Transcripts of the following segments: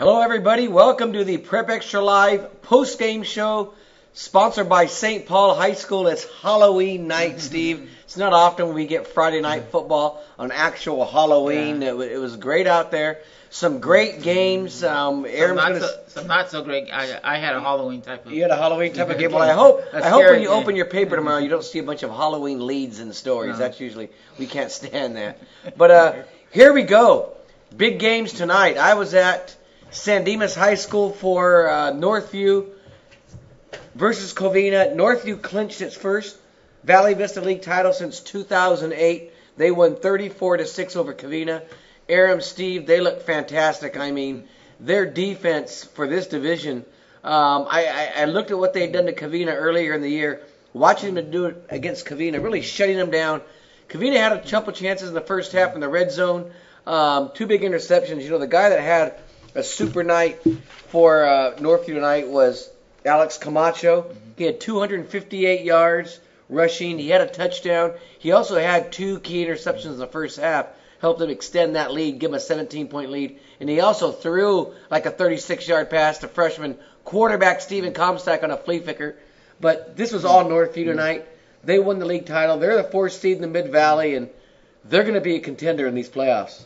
Hello, everybody. Welcome to the PrepXtra Live post-game show, sponsored by St. Paul High School. It's Halloween night, Steve. It's not often we get Friday night football on actual Halloween. Yeah. It was great out there. Some great games. Some not so great. I had a Halloween type of. You had a Halloween type of game. Well, I hope when you open your paper tomorrow, you don't see a bunch of Halloween leads and stories. No. That's usually, we can't stand that. But here we go. Big games tonight. I was at San Dimas High School for Northview versus Covina. Northview clinched its first Valley Vista League title since 2008. They won 34-6 over Covina. Aram, Steve, they look fantastic. I mean, their defense for this division, I looked at what they had done to Covina earlier in the year, watching them do it against Covina, really shutting them down. Covina had a couple chances in the first half in the red zone. Two big interceptions. You know, the guy that had a super night for Northview tonight was Alex Camacho. He had 258 yards rushing. He had a touchdown. He also had two key interceptions in the first half, helped him extend that lead, give him a 17-point lead. And he also threw like a 36-yard pass to freshman quarterback Stephen Comstock on a flea flicker. But this was all Northview tonight. They won the league title. They're the fourth seed in the Mid-Valley, and they're going to be a contender in these playoffs.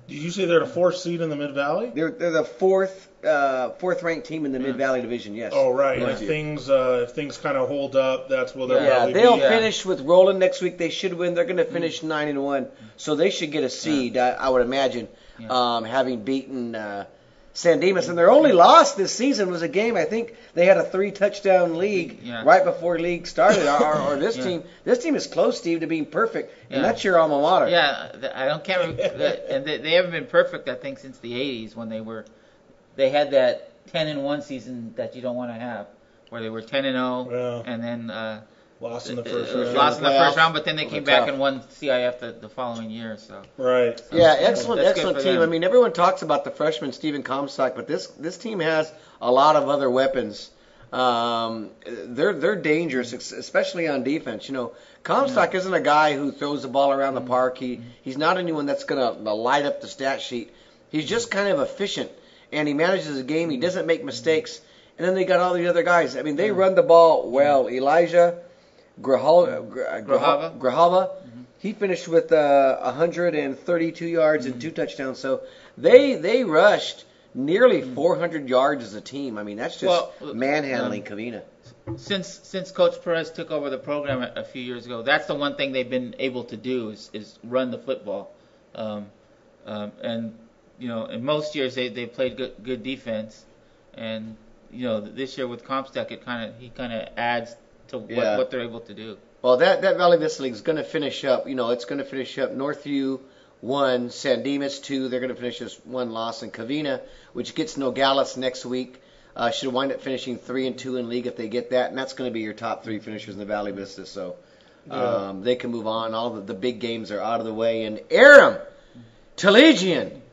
Did you say they're the fourth seed in the Mid-Valley? They're the fourth-ranked team in the Mid-Valley division, yes. Oh, right. If things kind of hold up, that's where they'll probably be. They'll finish with Roland next week. They should win. They're going to finish 9-1, so they should get a seed, I would imagine, having beaten San Dimas. And their only loss this season was a game. I think they had a 3-touchdown league right before league started. Or this team is close, Steve, to being perfect, and that's your alma mater. Yeah, I can't remember, and they haven't been perfect, I think, since the 80s when they had that 10-1 season that you don't want to have, where they were 10-0 and then lost in the first round. Lost in the first round, but then they came back and won CIF the following year. So right. So, excellent team. I mean, everyone talks about the freshman Stephen Comstock, but this team has a lot of other weapons. They're dangerous, especially on defense. You know, Comstock isn't a guy who throws the ball around the park. He's not anyone that's going to light up the stat sheet. He's just kind of efficient, and he manages the game. He doesn't make mistakes. And then they got all the other guys. I mean, they run the ball well. Elijah Grajava, he finished with 132 yards and 2 touchdowns. So they rushed nearly 400 yards as a team. I mean, that's just manhandling Covina. Since Coach Perez took over the program a few years ago, that's the one thing they've been able to do is run the football. And you know, in most years they played good defense, and you know, this year with Comstock, he kind of adds to what they're able to do. Well, that Valley Vista League is going to finish up. You know, it's going to finish up Northview 1, San Dimas 2. They're going to finish this 1 loss in Covina, which gets Nogales next week. Should wind up finishing 3-2 in league if they get that, and that's going to be your top 3 finishers in the Valley Vista. So they can move on. All the big games are out of the way. And Aram Tolegian,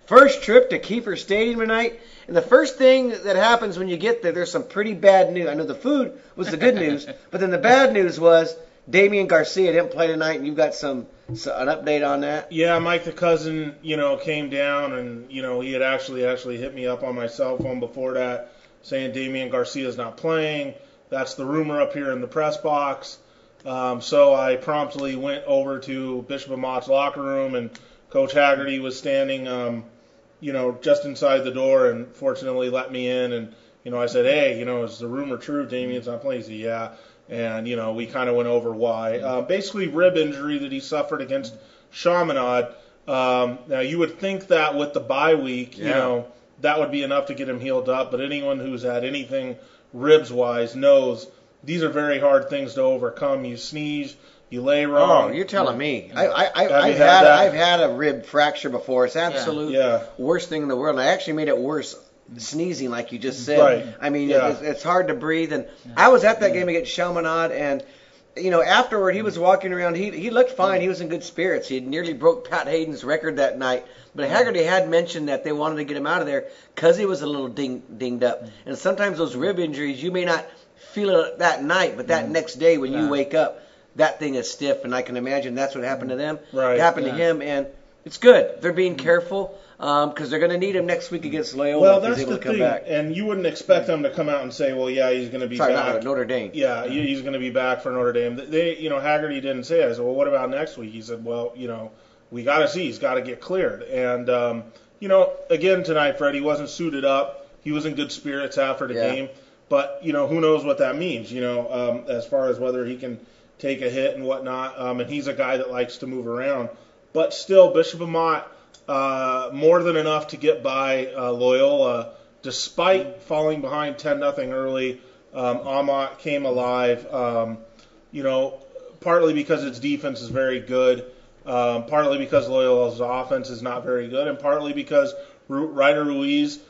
first trip to Kiefer Stadium tonight. And the first thing that happens when you get there, there's some pretty bad news. I know the food was the good news, but then the bad news was Damian Garcia didn't play tonight, and you've got an update on that. Yeah, Mike the cousin, came down, and he had actually hit me up on my cell phone before that, saying Damian Garcia's not playing. That's the rumor up here in the press box. So I promptly went over to Bishop Amat's locker room, and Coach Haggerty was standing just inside the door, and fortunately let me in. And, I said, hey, is the rumor true? Damian's not playing? He said, yeah. And, we kind of went over why. Basically, rib injury that he suffered against Chaminade. Now, you would think that with the bye week, that would be enough to get him healed up. But anyone who's had anything ribs-wise knows these are very hard things to overcome. You sneeze, you lay wrong. Oh, you're telling me. I've had a rib fracture before. It's absolute worst thing in the world. And I actually made it worse sneezing, like you just said. Right. I mean, it's hard to breathe. And I was at that game against Chaminade, and afterward he was walking around. He looked fine. He was in good spirits. He had nearly broke Pat Hayden's record that night. But Haggerty had mentioned that they wanted to get him out of there because he was a little dinged up. And sometimes those rib injuries, you may not feel it that night, but that next day when you wake up, that thing is stiff. And I can imagine that's what happened to them. Right. It happened to him. And It's good. They're being careful because they're going to need him next week against Loyola. Well, if that's he's able the to come thing, back. and you wouldn't expect them to come out and say, "Well, yeah, he's going to be Sorry, back." not Notre Dame. Yeah, he's going to be back for Notre Dame. Haggerty didn't say that. I said, "Well, what about next week?" He said, "Well, we got to see. He's got to get cleared." And again tonight, Fred, he wasn't suited up. He was in good spirits after the game, but who knows what that means? As far as whether he can take a hit and whatnot. And he's a guy that likes to move around, but still, Bishop Amat. More than enough to get by Loyola, despite falling behind 10-0 early. Amat came alive. Partly because its defense is very good, partly because Loyola's offense is not very good, and partly because Ryder Ruiz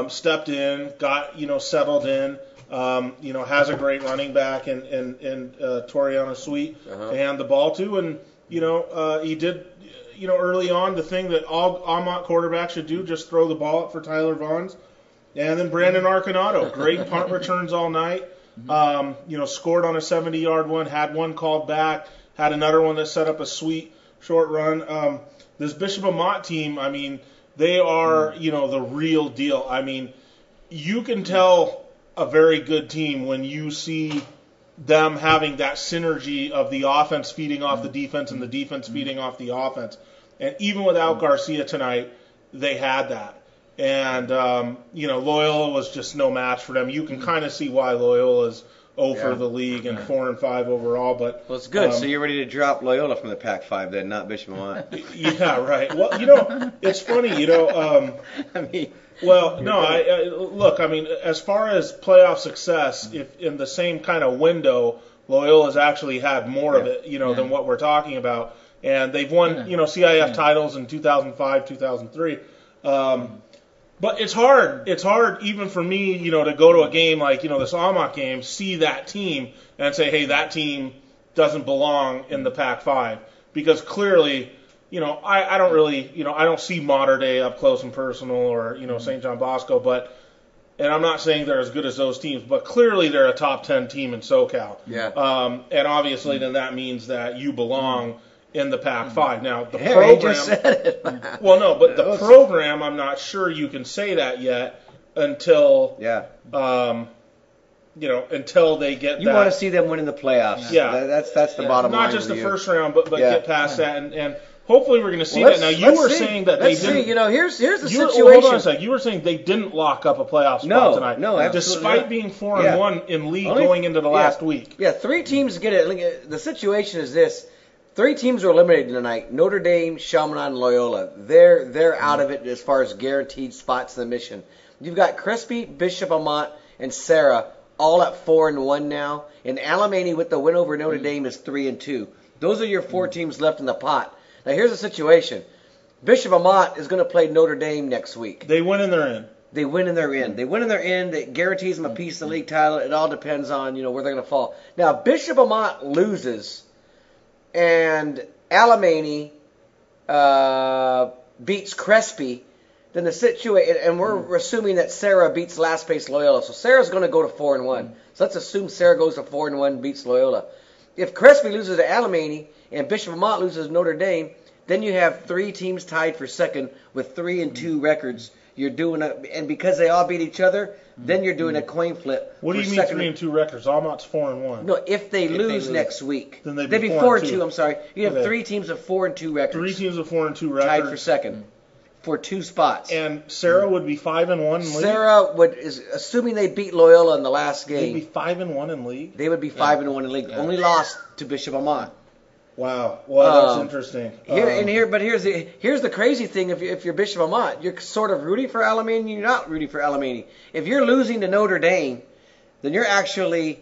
stepped in, got settled in. Has a great running back in Toriano Sweet to hand the ball to, and he did. Early on, the thing that all Amat quarterbacks should do, just throw the ball up for Tyler Vaughns. And then Brandon Arconato, great punt returns all night. Scored on a 70-yard one, had one called back, had another one that set up a sweet short run. This Bishop Amat team, they are, the real deal. You can tell a very good team when you see them having that synergy of the offense feeding off the defense and the defense feeding off the offense. And even without Garcia tonight, they had that. And, Loyola was just no match for them. You can kind of see why Loyola's 0 for the league and 4-5 overall. But well, it's good. So you're ready to drop Loyola from the Pac-5 then, not Bishop Amat. Yeah, right. Well, it's funny, Well, no, look, as far as playoff success, if in the same kind of window, Loyola's actually had more of it, than what we're talking about. And they've won, CIF titles in 2005, 2003. But it's hard. It's hard even for me, to go to a game like, this Amat game, see that team and say, hey, that team doesn't belong in the Pac-5. Because clearly, I don't really, I don't see Modern Day up close and personal or, St. John Bosco, and I'm not saying they're as good as those teams, but clearly they're a top 10 team in SoCal. Yeah. And obviously then that means that you belong in the Pac-5. Now, the Harry program... just said it. Well, no, but the program, I'm not sure you can say that yet until... Yeah. Until they get you that... want to see them winning the playoffs. Yeah. That's the bottom line. Not just the first round, but get past that. And hopefully we're going to see that. Now, you were saying that they didn't... Here's the situation. Hold on a second. You were saying they didn't lock up a playoff spot tonight. No, absolutely despite not. being 4-1 in league going into the last week. Yeah, 3 teams get it. The situation is this. 3 teams were eliminated tonight. Notre Dame, Chaminade, and Loyola. They're out of it as far as guaranteed spots in the mission. You've got Crespi, Bishop Amat, and Sarah all at 4-1 now. And Alamany with the win over Notre Dame is 3-2. Those are your 4 teams left in the pot. Now here's the situation. Bishop Amat is going to play Notre Dame next week. They win and they're in. They win and they're in. They win and they're in. That guarantees them a piece of the league title. It all depends on where they're going to fall. Now Bishop Amat loses, and Alamany beats Crespi. Then the situation, and we're assuming that Sarah beats last place Loyola. So Sarah's going to go to 4-1. So let's assume Sarah goes to 4-1 and beats Loyola. If Crespi loses to Alamany and Bishop Amat loses to Notre Dame, then you have 3 teams tied for second with 3-2 records. You're doing and because they all beat each other, then you're doing a coin flip. What do you mean 3-2 records? Amat's 4-1. No, if they lose next week, then they'd be 4-2. I'm sorry. You have 3 teams of 4-2 records. 3 teams of 4-2 records tied for second. For 2 spots. And Sarah would be 5-1 in league? Sarah is assuming they beat Loyola in the last game. They'd be 5-1 in league? They would be 5-1 in league. Only lost to Bishop Amat. Wow. Well, that's interesting. But here's the crazy thing. If you're Bishop Amat, you're sort of rooting for Alamany. You're not rooting for Alamany. If you're losing to Notre Dame, then you're actually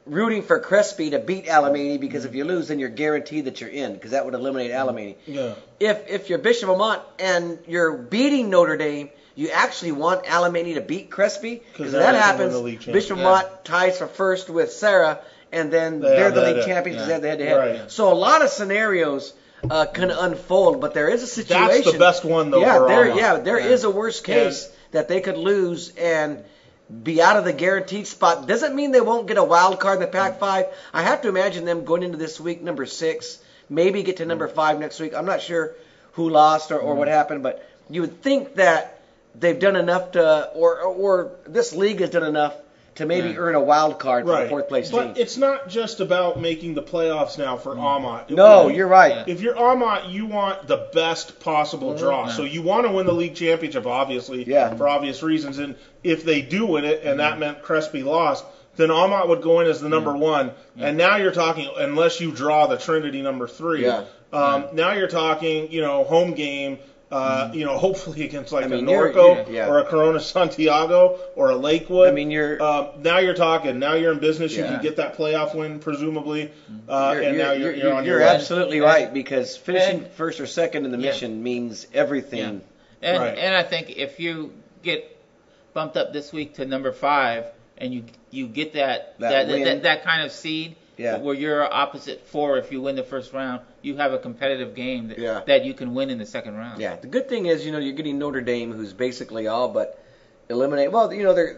rooting for Crespi to beat Alamany, because if you lose, then you're guaranteed that you're in, because that would eliminate Alamany. Yeah. If you're Bishop Amat and you're beating Notre Dame, you actually want Alamany to beat Crespi, because if that happens, Bishop Amat ties for first with Sarah, and then they're the league champions because they had the head-to-head. Right. So a lot of scenarios can unfold, but there is a situation. That's the best one, though. There is a worst case that they could lose and be out of the guaranteed spot. Doesn't mean they won't get a wild card in the Pac-5. I have to imagine them going into this week number 6, maybe get to number 5 next week. I'm not sure who lost or what happened, but you would think that they've done enough to, or this league has done enough to maybe earn a wild card for the fourth place team. But it's not just about making the playoffs now for Amat. No, you're right. If you're Amat, you want the best possible draw. So you want to win the league championship, obviously, for obvious reasons. And if they do win it, and that meant Crespi lost, then Amat would go in as the number one. And now you're talking, unless you draw the Trinity number 3, now you're talking, home game. Hopefully against a Norco or a Corona Santiago or a Lakewood. Now you're talking. Now you're in business. You can get that playoff win, presumably. You're on your way. Absolutely right, because finishing first or second in the mission means everything. Yeah. And I think if you get bumped up this week to number 5 and you get that kind of seed. Where you're opposite 4 if you win the first round, you have a competitive game that you can win in the second round. Yeah, the good thing is, you're getting Notre Dame, who's basically all but eliminated. Well, Notre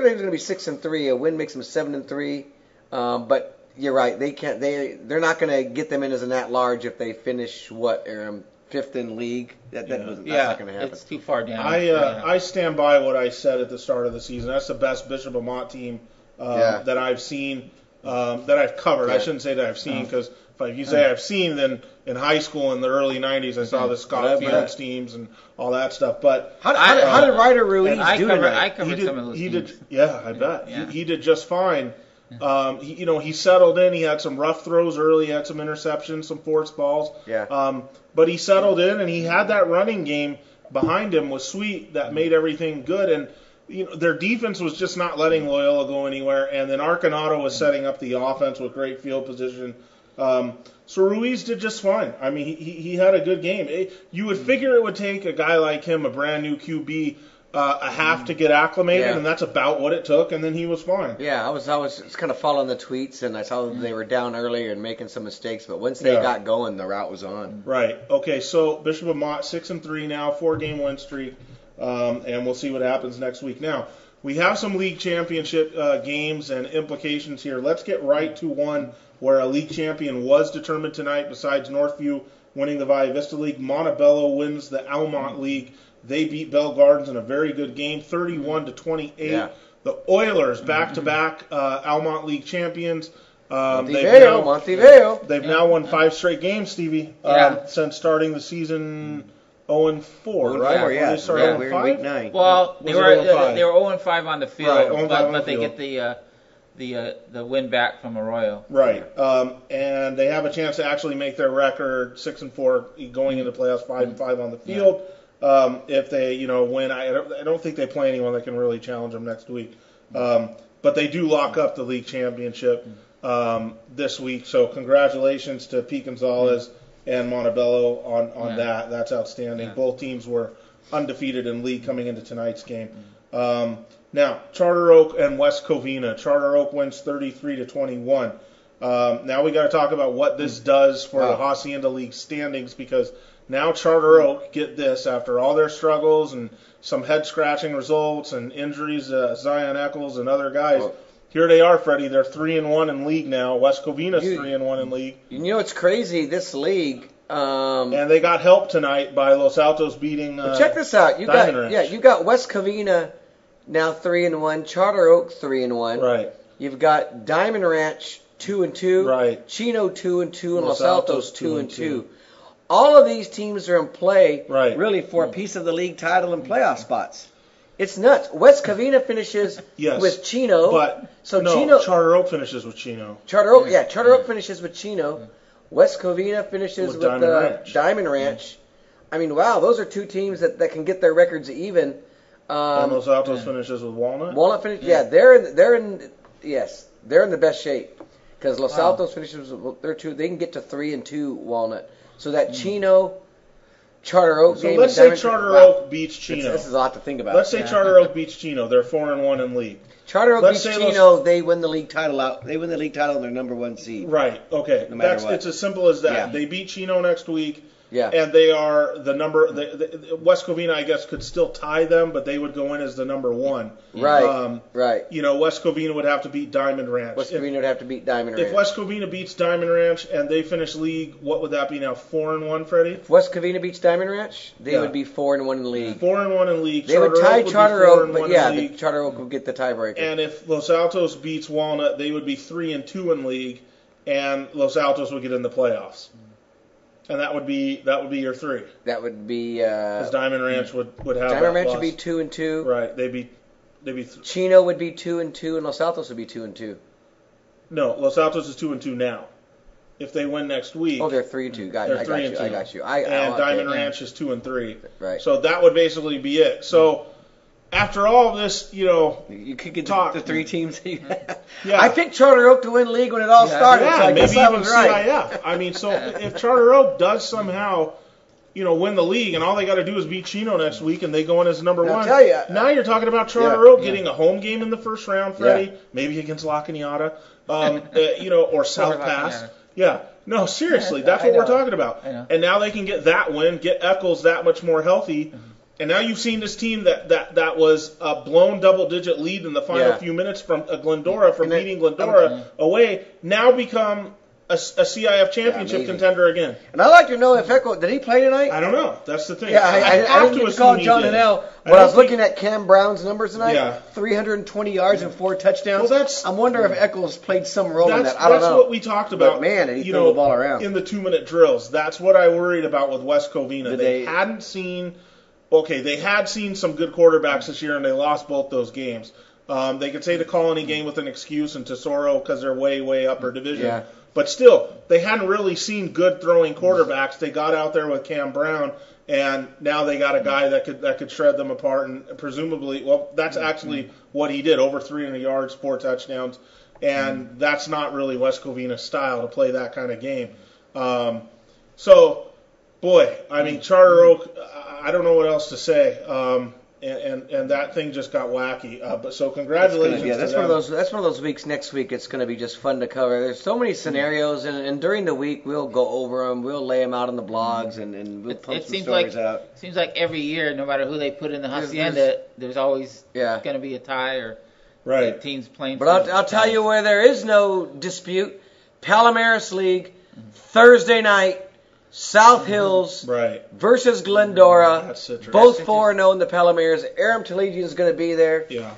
Dame's going to be 6-3. A win makes them 7-3. But you're right, they're not going to get them in as an at-large if they finish fifth in league. That's not going to happen. It's too far down. I stand by what I said at the start of the season. That's the best Bishop Amat team that I've seen. That I've covered. I shouldn't say that I've seen, because if you say I've seen, then in high school in the early 90s I saw the Scott Fields teams and all that stuff. But how did Ryder Ruiz do tonight? I covered some of those teams. I bet. Yeah. He did just fine. He settled in. He had some rough throws early. He had some interceptions, some forced balls. But he settled in, and he had that running game behind him was sweet that made everything good. And their defense was just not letting Loyola go anywhere, and then Arconato was setting up the offense with great field position. So Ruiz did just fine. I mean, he had a good game. You would figure it would take a guy like him, a brand new QB, a half to get acclimated, and that's about what it took, and then he was fine. Yeah, I was kind of following the tweets, and I saw that they were down earlier and making some mistakes, but once they got going, the route was on. Right. Okay, so Bishop Amat 6-3 now, 4-game win streak. And we'll see what happens next week. Now, we have some league championship games and implications here. Let's get right to one where a league champion was determined tonight. Besides Northview winning the Valle Vista League, Montebello wins the Almont League. They beat Bell Gardens in a very good game, 31-28. Yeah. The Oilers, back-to-back Almont League champions. Monteveo. They've now won 5 straight games, Stevie, since starting the season 0-4, right? They started 0-5? Week 9. Well, they were 0-5 on the field, but they get the win back from Arroyo. Right. And they have a chance to actually make their record 6-4 going into playoffs, 5-5 on the field. If they win, I don't think they play anyone that can really challenge them next week. But they do lock up the league championship this week. So congratulations to Pete Gonzalez and Montebello on that. That's outstanding. Yeah. Both teams were undefeated in league coming into tonight's game. Now, Charter Oak and West Covina. Charter Oak wins 33-21. Now we got to talk about what this does for the Hacienda League standings, because now Charter Oak, get this, after all their struggles and some head-scratching results and injuries, Zion Eccles and other guys, here they are, Freddie. They're 3-1 in league now. West Covina's 3-1 in league. It's crazy. This league. And they got help tonight by Los Altos beating. Check this out. You got West Covina now 3-1. Charter Oak 3-1. Right. You've got Diamond Ranch 2-2. Right. Chino 2-2, and Los Altos 2-2. All of these teams are in play, really, for a piece of the league title and playoff spots. It's nuts. West Covina finishes with Chino. Charter Oak finishes with Chino. Charter Oak finishes with Chino. West Covina finishes with Diamond Ranch. I mean, wow, those are two teams that can get their records even. And Los Altos finishes with Walnut. Walnut finishes. Yeah, they're in the best shape, because Los Altos finishes with they can get to 3-2 Walnut. So that Chino Charter Oak game. So let's say Charter Oak beats Chino. This is a lot to think about. Let's say Charter Oak beats Chino. They're 4-1 in league. Charter Oak beats Chino. They win the league title out. They win the league title and they're number 1 seed. Right. Okay. No matter what. It's as simple as that. Yeah. They beat Chino next week. Yeah. And they are the number. West Covina, I guess, could still tie them, but they would go in as the number 1. Right. Right. West Covina would have to beat Diamond Ranch. West Covina would have to beat Diamond Ranch. If West Covina beats Diamond Ranch and they finish league, what would that be now? 4-1, Freddie? If West Covina beats Diamond Ranch, they would be 4-1 in league. 4-1 in league. They would tie Charter Oak, but the Charter Oak would get the tiebreaker. And if Los Altos beats Walnut, they would be 3-2 in league, and Los Altos would get in the playoffs. And that would be your 3. That would be because Diamond Ranch would have Diamond Ranch loss. would be 2-2. Right, they'd be Chino would be 2-2, and Los Altos would be 2-2. No, Los Altos is 2-2 now. If they win next week, they're 3-2. I got you. And Diamond Ranch is 2-3. Right. So that would basically be it. So after all this, you could get talk. the 3 teams. Yeah. I picked Charter Oak to win league when it all started. Yeah, so I maybe guess I even was right. CIF. I mean, so if Charter Oak does somehow, win the league, and all they got to do is beat Chino next week, and they go in as number 1. I'll tell you, now you're talking about Charter Oak getting a home game in the first round, Freddie, maybe against La Cañada, or South Pass. Yeah. No, seriously, that's what we're talking about. And now they can get that win, get Eccles that much more healthy. Mm-hmm. And now you've seen this team that was a blown double-digit lead in the final few minutes from Glendora, beating Glendora away, now become a CIF championship contender again. And I'd like to know if Echo, did he play tonight? I don't know. That's the thing. Yeah, I didn't get to call John Hannell, but I was looking at Cam Brown's numbers tonight. Yeah. 320 yards and 4 touchdowns. Well, I wonder if Eccles played some role in that. I don't know. That's what we talked about. But man, did he throw the ball around. In the 2-minute drills. That's what I worried about with West Covina. They hadn't seen... Okay, they had seen some good quarterbacks this year, and they lost both those games. They could say the Colony game with an excuse and Tesoro because they're way, way upper division. Yeah. But still, they hadn't really seen good throwing quarterbacks. They got out there with Cam Brown, and now they got a guy that could shred them apart. And presumably, that's actually what he did, over 300 yards, 4 touchdowns. And that's not really West Covina's style to play that kind of game. Boy, I mean, Charter Oak, I don't know what else to say. And that thing just got wacky. But so congratulations. That's one of those weeks. Next week, it's going to be just fun to cover. There's so many scenarios, and during the week we'll go over them. We'll lay them out on the blogs, and we'll pump some stories out. It seems like every year, no matter who they put in the hacienda, there's always going to be a tie or teams playing. But I'll tell you where there is no dispute: Palomares League, Thursday night. South Hills versus Glendora, both 4-0 in the Palomares. Aram Tolegian is going to be there. Yeah.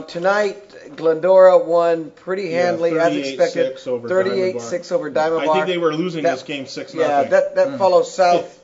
Tonight, Glendora won pretty handily, as expected. 38-6 over Diamond Bar. I think they were losing this game 6-0. Yeah, that follows South.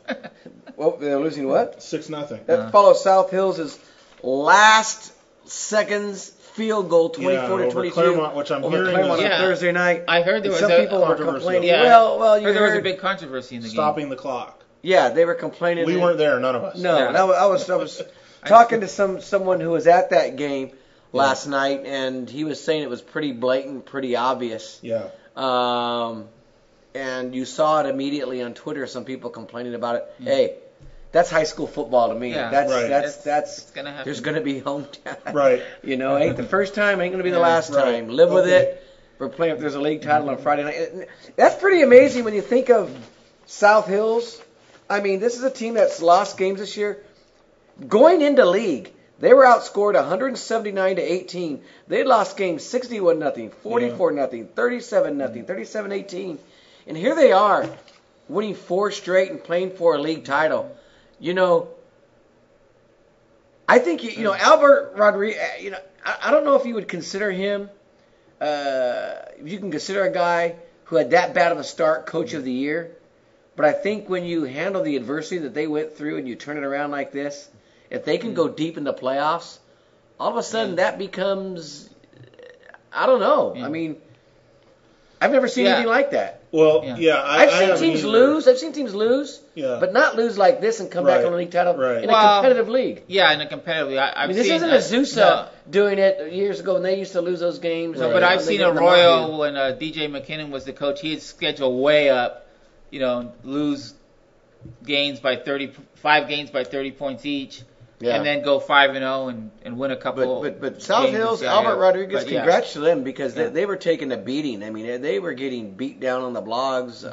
Well, they're losing what? 6-0. That follows South Hills' last seconds field goal, 24-22. Claremont, which I'm hearing on Thursday night. I heard there was some people were complaining. Yeah. Well, you heard there was a big controversy in the game. Stopping the clock. Yeah, they were complaining. We weren't there, none of us. No, I was talking to someone who was at that game last night, and he was saying it was pretty blatant, pretty obvious. Yeah. And you saw it immediately on Twitter. Some people complaining about it. Hey. That's high school football to me. Yeah, that's gonna happen. There's going to be hometown. Right. Ain't the first time, ain't going to be the last time. Live with it. We're playing if there's a league title on Friday night. That's pretty amazing when you think of South Hills. I mean, this is a team that's lost games this year. Going into league, they were outscored 179-18. They lost games 61-0, 44-0, 37-0, 37-18. And here they are, winning 4 straight and playing for a league title. I think Albert Rodriguez. I don't know if you would consider him. If you can consider a guy who had that bad of a start, coach of the year. But I think when you handle the adversity that they went through and you turn it around like this, if they can go deep in the playoffs, all of a sudden that becomes. I don't know. I mean, I've never seen anything like that. Well, I've seen teams lose, but not lose like this and come back on a league title in a competitive league. Yeah, in a competitive league. I mean, this isn't Azusa doing it years ago, and they used to lose those games. No, but I've seen Arroyo when DJ McKinnon was the coach. He had scheduled way up, lose games by 5 games by 30 points each. Yeah. And then go 5-0 and win a couple. But South Hills, Albert Rodriguez, congrats to them because they were taking a beating. I mean, they were getting beat down on the blogs.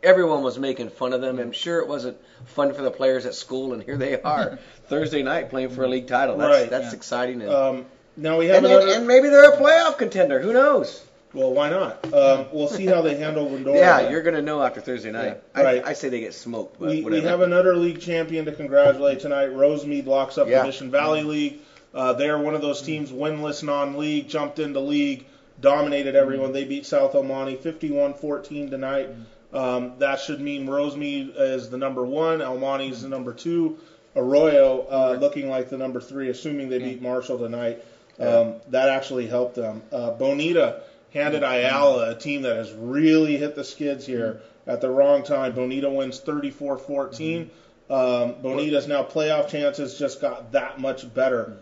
everyone was making fun of them. I'm sure it wasn't fun for the players at school, and here they are Thursday night playing for a league title. That's exciting. And, now we have and maybe they're a playoff contender. Who knows? Well, why not? We'll see how they handle Lindor. Yeah, you're going to know after Thursday night. Yeah, right. I say they get smoked. But we have another league champion to congratulate tonight. Rosemead locks up the Mission Valley League. They're one of those teams, winless non-league, jumped into league, dominated everyone. They beat South El Monte 51-14 tonight. That should mean Rosemead is the number 1, El Monte is the number 2, Arroyo looking like the number 3, assuming they beat Marshall tonight. That actually helped them. Bonita handed Ayala, a team that has really hit the skids here at the wrong time. Bonita wins 34-14. Bonita's now playoff chances just got that much better.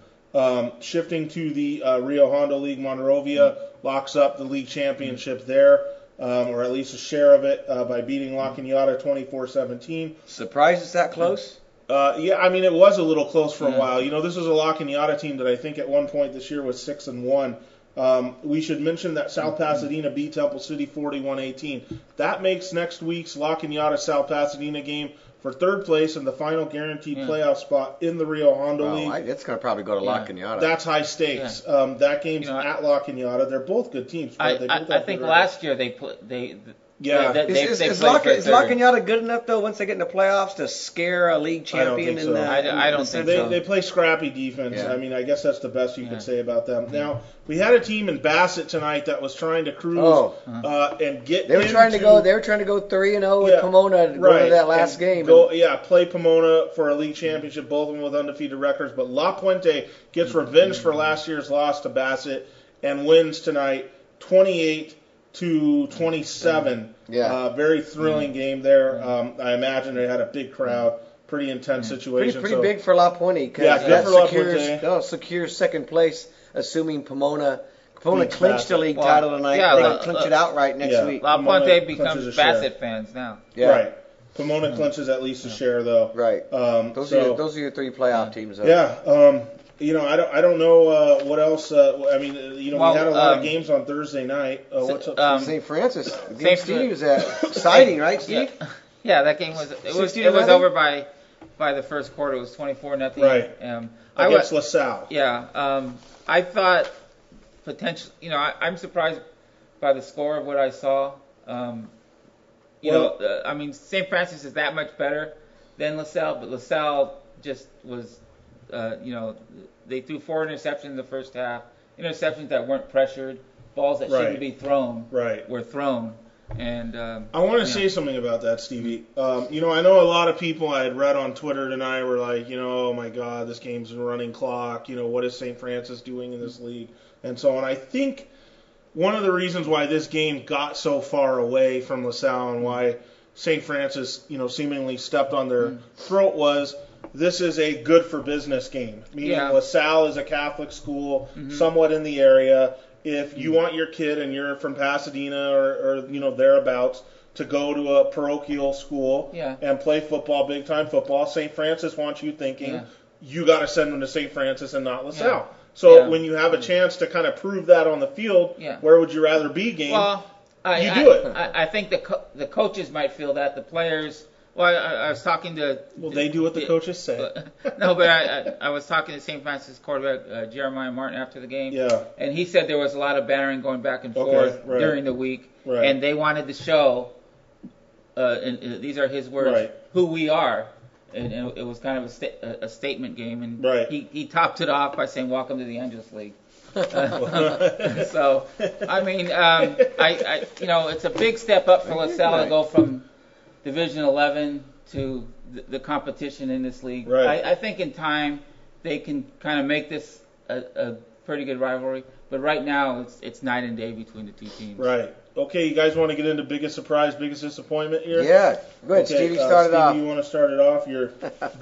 Shifting to the Rio Hondo League, Monrovia locks up the league championship there, or at least a share of it, by beating La Cañada 24-17. Surprised it's that close? Yeah, I mean, it was a little close for a while. You know, this was a La Cañada team that I think at one point this year was 6-1. We should mention that South Pasadena beat Temple City 41-18. That makes next week's La Cañada South Pasadena game for third place and the final guaranteed playoff spot in the Rio Hondo League. It's going to probably go to La Cañada. That's high stakes. That game's at La Cañada. They're both good teams. I think last year they Yeah. Is La Cañada good enough, though, once they get in the playoffs to scare a league champion? I don't think so. They play scrappy defense. Yeah. I mean, I guess that's the best you could say about them. Now, we had a team in Bassett tonight that was trying to cruise and get. They were trying to go 3-0 with Pomona going to that last game. Play Pomona for a league championship, both of them with undefeated records. But La Puente gets revenge for last year's loss to Bassett and wins tonight 28-27. Very thrilling game there. I imagine they had a big crowd. Pretty intense situation. Pretty big for La Puente. That secures second place, assuming Pomona clinched the league title tonight. They can clinch it outright next week. La Puente becomes Bassett fans now. Right. Pomona clinches at least a share, though. Right. Those are your 3 playoff teams, though. Yeah. I don't know what else. I mean, we had a lot of games on Thursday night. What's up? St. Francis. The game Steve was at. Exciting, right, Steve? Yeah, that game was. It was over by the first quarter. It was 24-0. Right. Against LaSalle. Yeah. I thought potentially. I'm surprised by the score of what I saw. I mean, St. Francis is that much better than LaSalle, but LaSalle just was. They threw 4 interceptions in the first half. Interceptions that weren't pressured, balls that shouldn't be thrown were thrown. And I want to say something about that, Stevie. I know a lot of people I had read on Twitter tonight were like, oh my God, this game's a running clock. What is St. Francis doing in this league, and so on. I think one of the reasons why this game got so far away from LaSalle and why St. Francis, seemingly stepped on their throat was. This is a good for business game, meaning LaSalle is a Catholic school, somewhat in the area. If you want your kid and you're from Pasadena or thereabouts to go to a parochial school and play football, big time football, St. Francis wants you thinking you got to send them to St. Francis and not LaSalle. Yeah. So when you have a chance to kind of prove that on the field, where would you rather be game? Well, you do it. I think the coaches might feel that. The players. Well, I was talking to. Well, they do what the coaches say. No, but I was talking to St. Francis quarterback Jeremiah Martin after the game. Yeah. And he said there was a lot of bantering going back and forth during the week, and they wanted to show. And these are his words. Who we are, and it was kind of a statement game, and he topped it off by saying, "Welcome to the Angeles League." So, I mean, it's a big step up for LaSalle to go from Division 11 to the competition in this league. I think in time they can kind of make this a pretty good rivalry, but right now it's night and day between the two teams. Right. Okay, you guys want to get into biggest surprise, biggest disappointment here? Yeah. Go ahead, Stevie. Start it off. You want to start it off? Your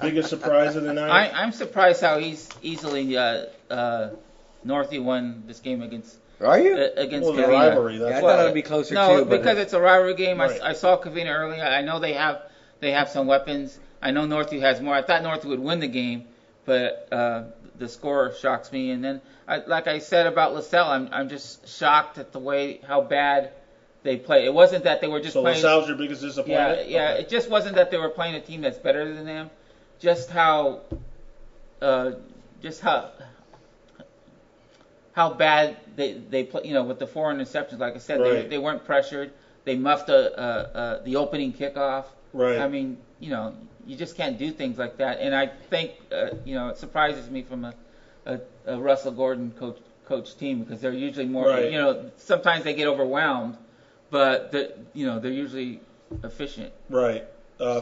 biggest surprise of the night? I'm surprised how easily Northie won this game against. Are you? Against the rivalry. I thought it would be closer no, too. Because it's a rivalry game. I saw Covina earlier. I know they have some weapons. I know Northview has more. I thought Northview would win the game, but the score shocks me. And then, like I said about LaSalle, I'm just shocked at how bad they play. It wasn't that they were just So playing. LaSalle's your biggest disappointment? Yeah. Okay. It just wasn't that they were playing a team that's better than them. Just how bad they play. With the 4 interceptions, like I said, Right. they weren't pressured. They muffed the opening kickoff. Right. I mean, you just can't do things like that. And I think, it surprises me from a Russell Gordon coach team, because they're usually more, Right. Sometimes they get overwhelmed, but they're usually efficient. Right.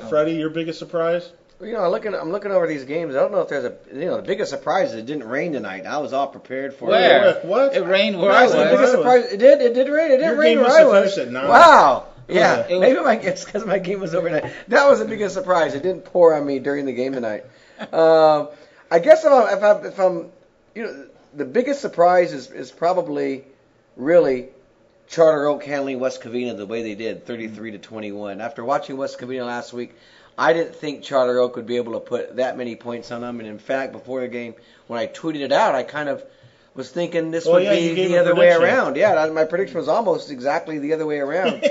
Freddie, your biggest surprise? Well, I'm looking over these games. I don't know if there's the biggest surprise is it didn't rain tonight. I was all prepared for Where? it. What? It rained where No, I it's the was. biggest surprise. It did rain. It didn't Your rain game where must I have was. finished at 9. Wow. Yeah, It was- maybe it's because my game was overnight. That was the biggest surprise. It didn't pour on me during the game tonight. I guess if I'm the biggest surprise is probably really Charter Oak handling West Covina the way they did, 33-21. After watching West Covina last week, I didn't think Charter Oak would be able to put that many points on them. And in fact, before the game, when I tweeted it out, I kind of was thinking this would you be gave the a other way prediction. around. Yeah, my prediction was almost exactly the other way around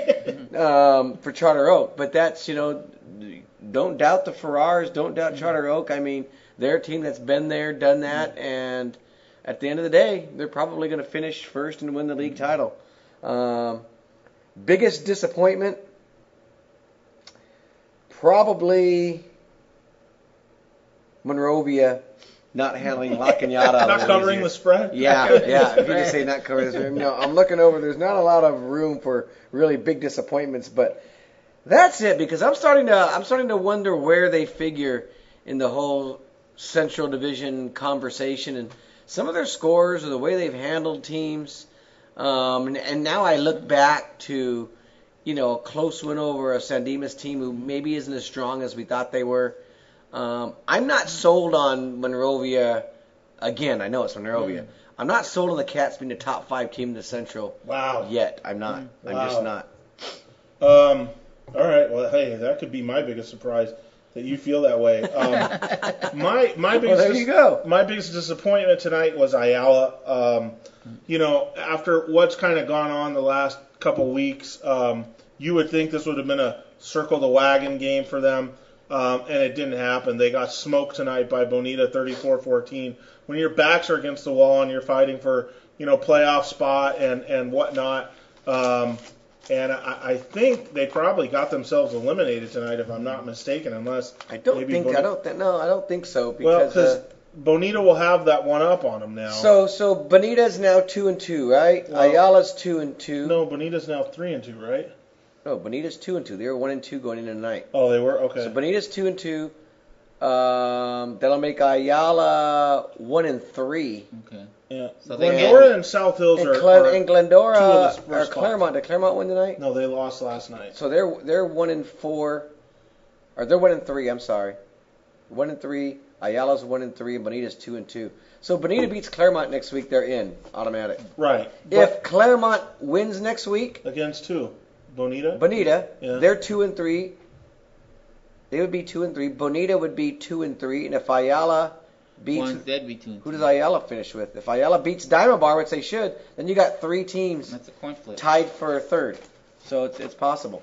for Charter Oak. But that's, don't doubt the Ferrars, don't doubt Charter Oak. I mean, they're a team that's been there, done that, and at the end of the day, they're probably going to finish first and win the league title. Biggest disappointment, probably Monrovia not handling La Cañada. Not covering the spread? Yeah. If you just say not covering the spread. No, I'm looking over. There's not a lot of room for really big disappointments, but that's it, because I'm starting to wonder where they figure in the whole Central Division conversation, and some of their scores or the way they've handled teams. And now I look back to, a close win over a San Dimas team who maybe isn't as strong as we thought they were. I'm not sold on Monrovia. Again, I know it's Monrovia. I'm not sold on the Cats being the top 5 team in the Central. Wow. Yet. I'm not. I'm just not. All right. Well, hey, that could be my biggest surprise that you feel that way. My biggest there you go. My biggest disappointment tonight was Ayala. After what's kind of gone on the last couple weeks, you would think this would have been a circle the wagon game for them, and it didn't happen. They got smoked tonight by Bonita, 34-14. When your backs are against the wall and you're fighting for playoff spot and whatnot. And I think they probably got themselves eliminated tonight, if I'm not mistaken, unless I don't think so. Because Bonita will have that one up on them now. So Bonita's now 2-2, right? Well, Ayala's 2-2. No, Bonita's now 3-2, right? No, Bonita's 2-2. They were 1-2 going into tonight. Oh, they were? Okay. So Bonita's 2-2. That'll make Ayala 1-3. Okay. Yeah. So Glendora and South Hills are And Glendora two of the or first Claremont. Did Claremont win tonight? No, they lost last night. So they're 1-4, or they're 1-3. I'm sorry, 1-3. Ayala's 1-3, and Bonita's 2-2. So Bonita beats Claremont next week. They're in automatic. Right. If Claremont wins next week, Against who? Bonita? Yeah. They're 2-3. They would be 2-3. Bonita would be 2-3, and if Ayala beats, they'd be 2-2. who does Ayala finish with? If Ayala beats Diamond Bar, which they should, then you got 3 teams That's a coin flip. tied for third. So it's possible.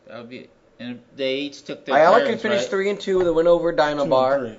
That would be, and they each took their Ayala turns, can finish right? 3-2 with a win over Diamond Bar. 2-3.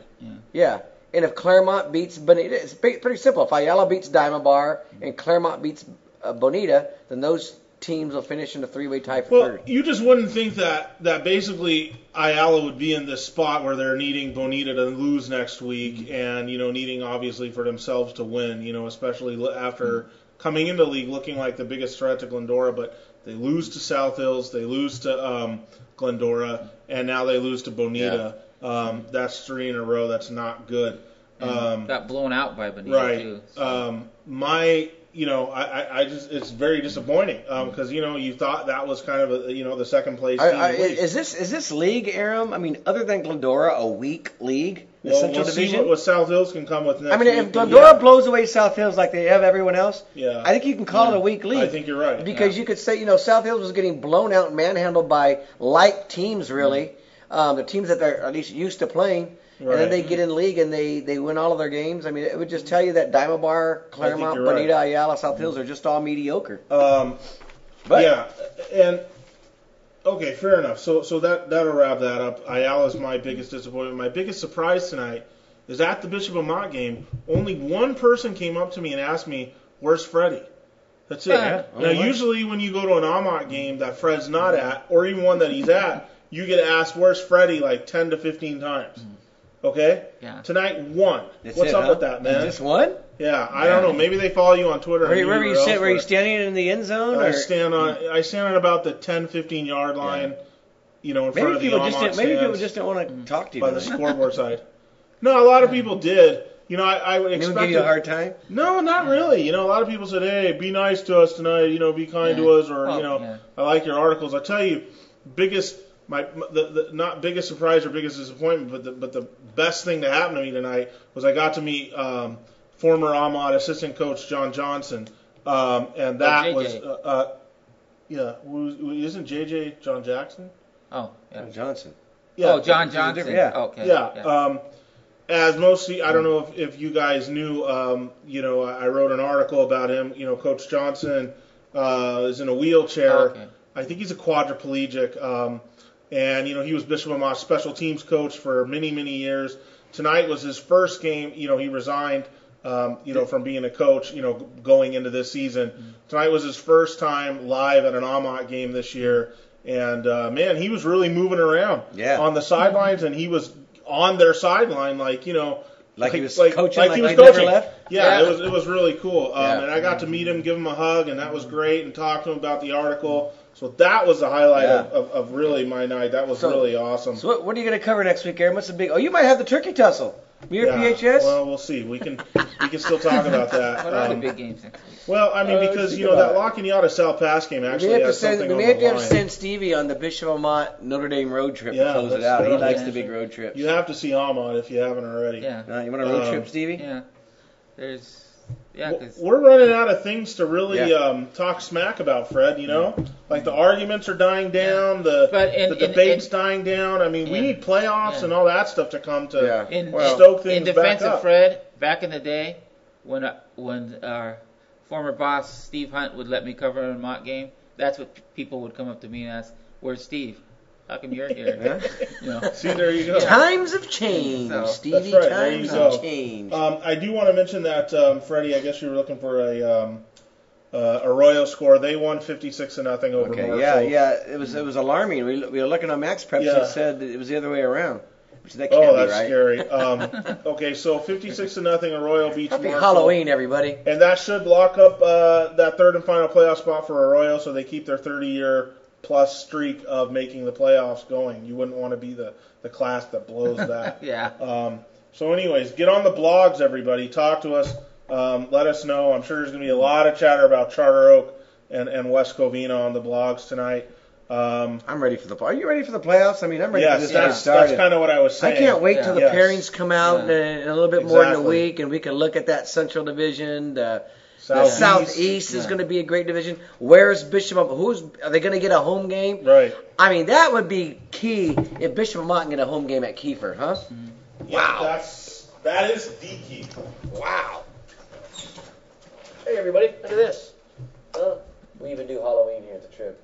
Yeah. And if Claremont beats Bonita, it's pretty simple. If Ayala beats Diamond Bar and Claremont beats Bonita, then those teams will finish in a 3-way tie for third. You just wouldn't think that basically Ayala would be in this spot where they're needing Bonita to lose next week and, needing obviously for themselves to win, especially after coming into the league looking like the biggest threat to Glendora, but they lose to South Hills, they lose to Glendora, and now they lose to Bonita. Yeah. That's 3 in a row. That's not good. Got blown out by Bonita, right. too. So. I just, it's very disappointing because you thought that was kind of the second place team. Is this league, Aram? I mean, other than Glendora, a weak league, the Central Division. See what South Hills can come with next. I mean, if Glendora blows away South Hills like they have everyone else, I think you can call it a weak league. I think you're right because you could say South Hills was getting blown out and manhandled by light teams, really, the teams that they're at least used to playing. Right. And then they get in league and they win all of their games. I mean, it would just tell you that Diamond Bar, Claremont, Bonita, Ayala, South Hills are just all mediocre. But yeah, and okay, fair enough. So that'll wrap that up. Ayala's my biggest disappointment. My biggest surprise tonight is at the Bishop Amat game. Only one person came up to me and asked me, "Where's Freddie?" That's it. Yeah. Now, usually when you go to an Amat game that Fred's not at, or even one that he's at, you get asked, "Where's Freddie?" like 10 to 15 times. Okay? Yeah. Tonight, one. That's What's it, up huh? with that, man? Just one? Yeah, I don't know. Maybe they follow you on Twitter. Were and you elsewhere. were you standing in the end zone? I Or? stand on about the 10, 15 yard line, in front Maybe of the people Amat just maybe people stands just don't want to talk to you by the tonight. scoreboard side. No, a lot of people did. I would Anyone expect give you a it- hard time? No, not really. A lot of people said, "Hey, be nice to us tonight. Be kind to us," or I like your articles. I tell you, the not biggest surprise or biggest disappointment, but the best thing that happened to me tonight was I got to meet former Amat assistant coach John Johnson, and that was isn't JJ John Jackson? Oh, yeah. Johnson. Yeah. Oh, John Johnson. Yeah. Okay. Yeah. As mostly, I don't know if you guys knew, I wrote an article about him. Coach Johnson is in a wheelchair. Okay. I think he's a quadriplegic. And he was Bishop Amat's special teams coach for many, many years. Tonight was his first game. He resigned, from being a coach, going into this season. Mm-hmm. Tonight was his first time live at an Amat game this year. And, man, he was really moving around on the sidelines, and he was on their sideline, like he was coaching, like he was coaching. Never left? Yeah, it was really cool. And I got to meet him, give him a hug, and that was great, and talk to him about the article. So that was the highlight of really my night. That was really awesome. So what are you going to cover next week, Aaron? What's the big? Oh, you might have the turkey tussle. Your PHS? Well, we'll see. We can still talk about that. What are the big games next week? Well, I mean, because that La Cañada Sal Pass game actually has something on the line. We may have to send Stevie on the Bishop Amat Notre Dame road trip to close it out. He likes the big road trips. You have to see Amat if you haven't already. Yeah. You want a road trip, Stevie? Yeah. We're running out of things to really talk smack about, Fred. Like the arguments are dying down, the debate's dying down. I mean, we need playoffs and all that stuff to come to stoke things in defense back up. of Fred, back in the day, when our former boss Steve Hunt would let me cover a mock game, that's what people would come up to me and ask, "Where's Steve? How come you're here?" See, there you go. Times have changed, Stevie. That's right. Times have changed. I do want to mention that, Freddie, I guess you were looking for a Arroyo score. They won 56-0 over North. It was alarming. We were looking on Max Preps and it said that it was the other way around. Which that can't that's be right. scary. Okay, so 56-0 Arroyo beats Happy Marshall. Halloween, everybody. And that should lock up that third and final playoff spot for Arroyo, so they keep their 30-year plus streak of making the playoffs going. You wouldn't want to be the class that blows that. So anyways, get on the blogs, everybody. Talk to us. Let us know. I'm sure there's going to be a lot of chatter about Charter Oak and West Covina on the blogs tonight. I'm ready for the playoffs. Are you ready for the playoffs? I mean, I'm ready for this to get started. That's kind of what I was saying. I can't wait till the pairings come out in a little bit more than a week, and we can look at that Central Division. The Southeast is going to be a great division. Where's Bishop? Are they going to get a home game? Right. I mean, that would be key if Bishop Amat can get a home game at Kiefer, huh? Yeah, wow. That is the key. Wow. Hey, everybody, look at this. We even do Halloween here at the trip.